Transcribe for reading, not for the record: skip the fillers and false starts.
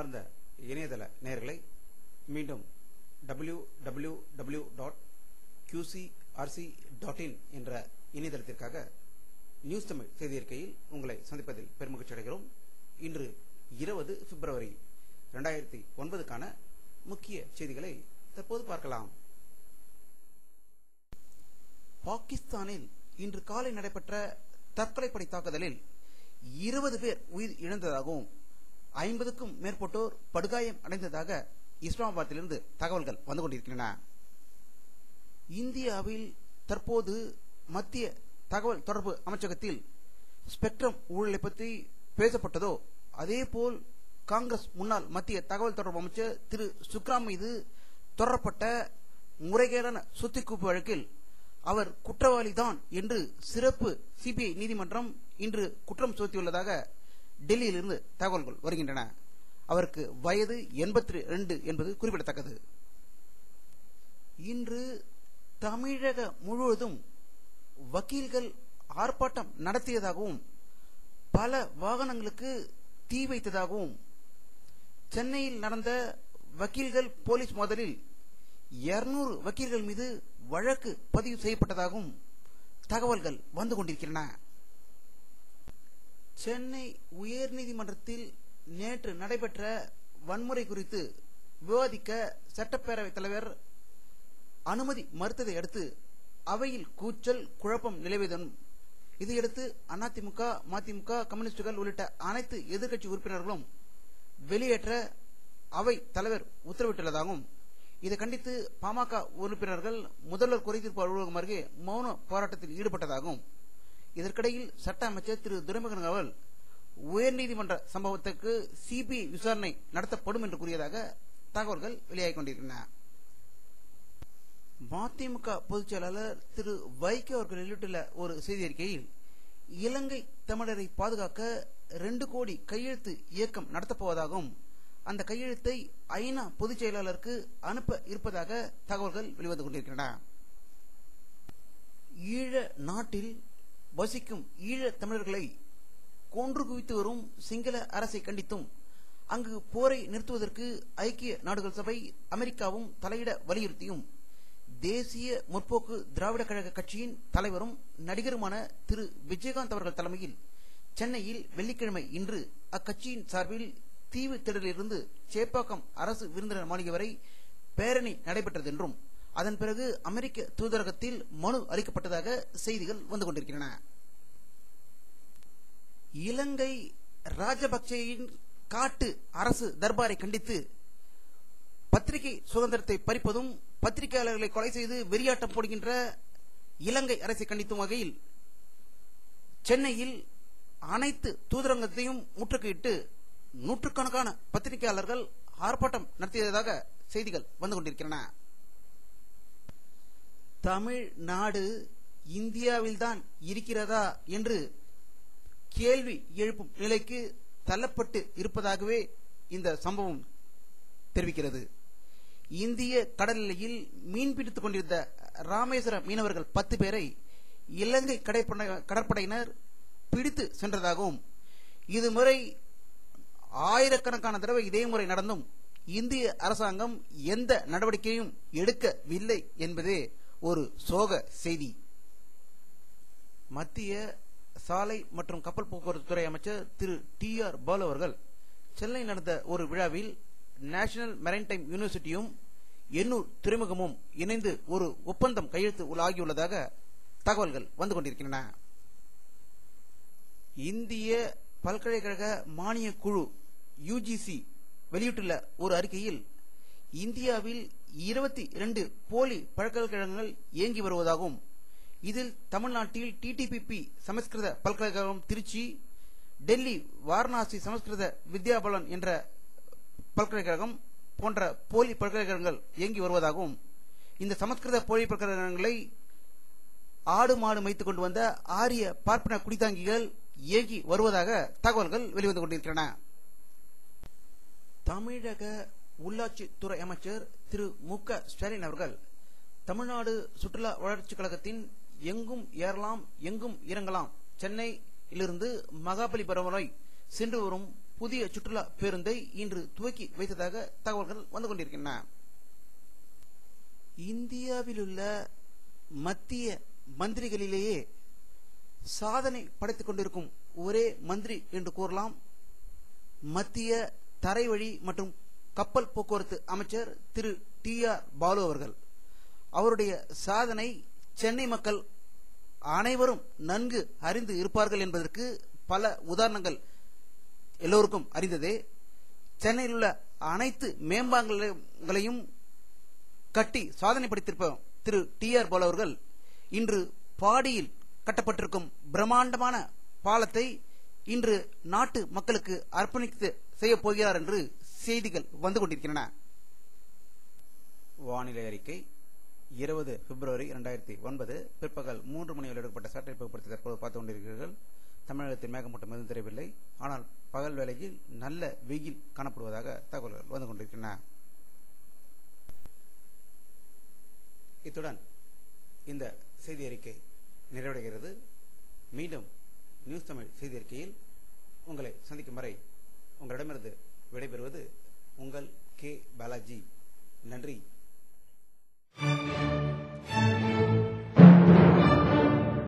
அன்பார்ந்த இணையதள நேயர்களை மீண்டும் www.qcrc.in என்ற இணையதளத்திற்காக நியூஸ் தமிழ் செய்தி அறிக்கையில் உங்களை சந்திப்பதில் பெருமகிழ்ச்சி அடைகிறோம். இன்று 20 பிப்ரவரி 2009 முக்கிய செய்திகளை தற்போது பார்க்கலாம். பாகிஸ்தானில் இன்று காலை நடைபெற்ற தற்கொலைப்படை தாக்குதலில் 20 பேர் உயிர் இழந்ததாகவும் 50க்கும் மேற்பட்டோர் படுகாயம் அடைந்ததாக இஸ்லாமாபாத்திலிருந்து தகவல்கள் வந்து கொண்டிருக்கின்றன. இந்தியாவில் தற்போது மத்திய தகவல் தொடர்பு அமைச்சகத்தில் ஸ்பெக்ட்ரம் ஊழலை பற்றி பேசப்பட்டதோ அதேபோல் காங்கிரஸ் முன்னாள் மத்திய தகவல் தொடர்பு அமைச்சர் திரு சுக்ராம் மீது தொடரப்பட்ட முறைகேடான சொத்துக்குவிப்பு வழக்கில் அவர் குற்றவாளிதான் என்று சிறப்பு சிபிஐ நீதிமன்றம் இன்று குற்றம் சுமத்தியுள்ளதாக டெல்லியிலிருந்து தகவல்கள் வருகின்றன. அவருக்கு வயது 82 என்பது குறிப்பிடத்தக்கது. இன்று தமிழக முழுவதும் வக்கீல்கள் ஆர்ப்பாட்டம் நடத்தியதாகவும் பல வாகனங்களுக்கு தீ வைத்ததாகவும் சென்னையில் நடந்த வக்கீல்கள் போலீஸ் மோதலில் 200 வக்கீல்கள் மீது வழக்கு பதிவு செய்யப்பட்டதாகவும் தகவல்கள் வந்து கொண்டிருக்கின்றன. சென்னை உயர்நீதிமன்றத்தில் நேற்று நடைபெற்ற வன்முறை குறித்து விவாதிக்க சட்டப்பேரவைத் தலைவர் அனுமதி மறுத்ததை அடுத்து அவையில் கூச்சல் குழப்பம் நிலவியதும் இதையடுத்து அதிமுக, மதிமுக, கம்யூனிஸ்டுகள் உள்ளிட்ட அனைத்து எதிர்க்கட்சி உறுப்பினர்களும் வெளியேற்ற அவை தலைவர் உத்தரவிட்டுள்ளதாகவும் இதை கண்டித்து பாமக உறுப்பினர்கள் முதல்வர் குறைதீர்ப்பு அலுவலகம் அருகே மௌன போராட்டத்தில் ஈடுபட்டதாகவும் இதற்கிடையில் சட்ட அமைச்சர் திரு துரைமுருகன் அவர்கள் உயர்நீதிமன்ற சம்பவத்திற்கு சிபிஐ விசாரணை நடத்தப்படும் என்று கூறியதாக தகவல்கள் வெளியாகிக் கொண்டிருக்கின்றன. மதிமுக பொதுச் செயலாளர் திரு வைகோ அவர்கள் வெளியிட்டுள்ள ஒரு செய்தி அறிக்கையில் இலங்கை தமிழரை பாதுகாக்க 2 கோடி கையெழுத்து இயக்கம் நடத்தப்போவதாகவும் அந்த கையெழுத்தை ஐநா பொதுச் செயலாளருக்கு அனுப்ப இருப்பதாக தகவல்கள் வெளிவந்து கொண்டிருக்கின்றன. ஈழ நாட்டில் வசிக்கும் ஈழ தமிழர்களை கொன்று குவித்து வரும் சிங்கள அரசை கண்டித்தும் அங்கு போரை நிறுத்துவதற்கு ஐக்கிய நாடுகள் சபை அமெரிக்காவும் தலையிட வலியுறுத்தியும் தேசிய முற்போக்கு திராவிட கழக கட்சியின் தலைவரும் நடிகருமான திரு விஜயகாந்த் அவர்கள் தலைமையில் சென்னையில் வெள்ளிக்கிழமை இன்று அக்கட்சியின் சார்பில் தீவு திடலிலிருந்து சேப்பாக்கம் அரசு விருந்தினர் மாளிகை வரை பேரணி நடைபெற்றது என்றும் அதன் பிறகு அமெரிக்க தூதரகத்தில் மனு அளிக்கப்பட்டதாக செய்திகள் வந்து கொண்டிருக்கின்றன. இலங்கை ராஜபக்சேயின் காட்டு அரசு தர்பாரை கண்டித்து பத்திரிகை சுதந்திரத்தை பறிப்பதும் பத்திரிகையாளர்களை கொலை செய்து வெறியாட்டம் போடுகின்ற இலங்கை அரசை கண்டித்தும் வகையில் சென்னையில் அனைத்து தூதரகத்தையும் முற்றுகையிட்டு நூற்றுக்கணக்கான பத்திரிகையாளர்கள் ஆர்ப்பாட்டம் நடத்தியதாக செய்திகள் வந்து கொண்டிருக்கின்றன. தமிழ்நாடு இந்தியாவில்தான் இருக்கிறதா என்று கேள்வி எழுப்பும் நிலைக்கு தள்ளப்பட்டு இருப்பதாகவே இந்த சம்பவம் தெரிவிக்கிறது. இந்திய கடல் எல்லையில் மீன்பிடித்துக் கொண்டிருந்த ராமேஸ்வர மீனவர்கள் 10 பேரை இலங்கை கடற்படையினர் பிடித்து சென்றதாகவும் இதுமுறை ஆயிரக்கணக்கான தடவை இதே முறை நடந்தும் இந்திய அரசாங்கம் எந்த நடவடிக்கையும் எடுக்கவில்லை என்பதே ஒரு சோக செய்தி. மத்திய சாலை மற்றும் கப்பல் போக்குவரத்து துறை அமைச்சர் திரு TR பாலு அவர்கள் சென்னை நடந்த ஒரு விழாவில் நேஷனல் மெரைன்டைம் யூனிவர்சிட்டியும் எண்ணூர் துறைமுகமும் இணைந்து ஒரு ஒப்பந்தம் கையெழுத்து ஆகியுள்ளதாக தகவல்கள் வந்து கொண்டிருக்கின்றன. இந்திய பல்கலைக்கழக மானிய குழு UGC வெளியிட்டுள்ள ஒரு அறிக்கையில் இந்தியாவில் 22 போலி பல்கலைக்கழகங்கள் இயங்கி வருவதாகவும் இதில் தமிழ்நாட்டில் TTPP சமஸ்கிருத பல்கலைக்கழகம் திருச்சி, டெல்லி வாரணாசி சமஸ்கிருத வித்யாபலன் என்ற பல்கலைக்கழகம் போன்ற போலி பல்கலைக்கழகங்கள் இயங்கி வருவதாகவும் இந்த சமஸ்கிருத போலி பல்கலைக்கழகங்களை ஆடு மாடு மேய்த்துக் கொண்டு வந்த ஆரிய பார்ப்பன குடித்தாங்கிகள் இயங்கி வருவதாக தகவல்கள் வெளிவந்து கொண்டிருக்கின்றன. தமிழக உள்ளாட்சித்துறை அமைச்சர் திரு மு.க. ஸ்டாலின் அவர்கள் தமிழ்நாடு சுற்றுலா வளர்ச்சி கழகத்தின் எங்கும் ஏறலாம் எங்கும் இறங்கலாம் சென்னையிலிருந்து மகாபலிபுரம் வரை சென்று வரும் புதிய சுற்றுலா பேருந்தை இன்று துவக்கி வைத்ததாக தகவல்கள் வந்து கொண்டிருக்கின்றன. இந்தியாவில் உள்ள மத்திய மந்திரிகளிலேயே சாதனை படைத்துக் கொண்டிருக்கும் ஒரே மந்திரி என்று கூறலாம் மத்திய தரைவழி மற்றும் கப்பல் போக்குவரத்து அமைச்சர் திரு TR பாலு அவர்கள். அவருடைய சாதனை சென்னை மக்கள் அனைவரும் நன்கு அறிந்து இருப்பார்கள் என்பதற்கு பல உதாரணங்கள் எல்லோருக்கும் அறிந்ததே. சென்னையில் உள்ள அனைத்து மேம்பாலங்களையும் கட்டி சாதனை படைத்திருப்ப திரு TR பாலு அவர்கள் இன்று பாடியில் கட்டப்பட்டிருக்கும் பிரம்மாண்டமான பாலத்தை இன்று நாட்டு மக்களுக்கு அர்ப்பணித்து செய்ய போகிறார் என்று செய்திகள் வந்து கொண்டிருக்கின்றன. வானிலை அறிக்கை 20 பிப்ரவரி 2009 பிற்பகல் 3 மணி வரை எடுக்கப்பட்ட சேட்டலைட் புகைப்படத்தை தற்போது பார்த்துக் கொண்டிருக்கிறீர்கள். தமிழகத்தில் மேகமூட்டம் எதுவும் தெரியவில்லை. ஆனால் பகல் வேளையில் நல்ல வெயில் காணப்படுவதாக தகவல்கள் வந்து கொண்டிருக்கின்றன. இத்துடன் இந்த செய்தி அறிக்கை நிறைவடைகிறது. மீண்டும் நியூஸ் தமிழ் செய்தி அறிக்கையில் உங்களை சந்திக்கும் வரை உங்களிடமிருந்து விடைபெறுவது உங்கள் K. பாலாஜி. நன்றி.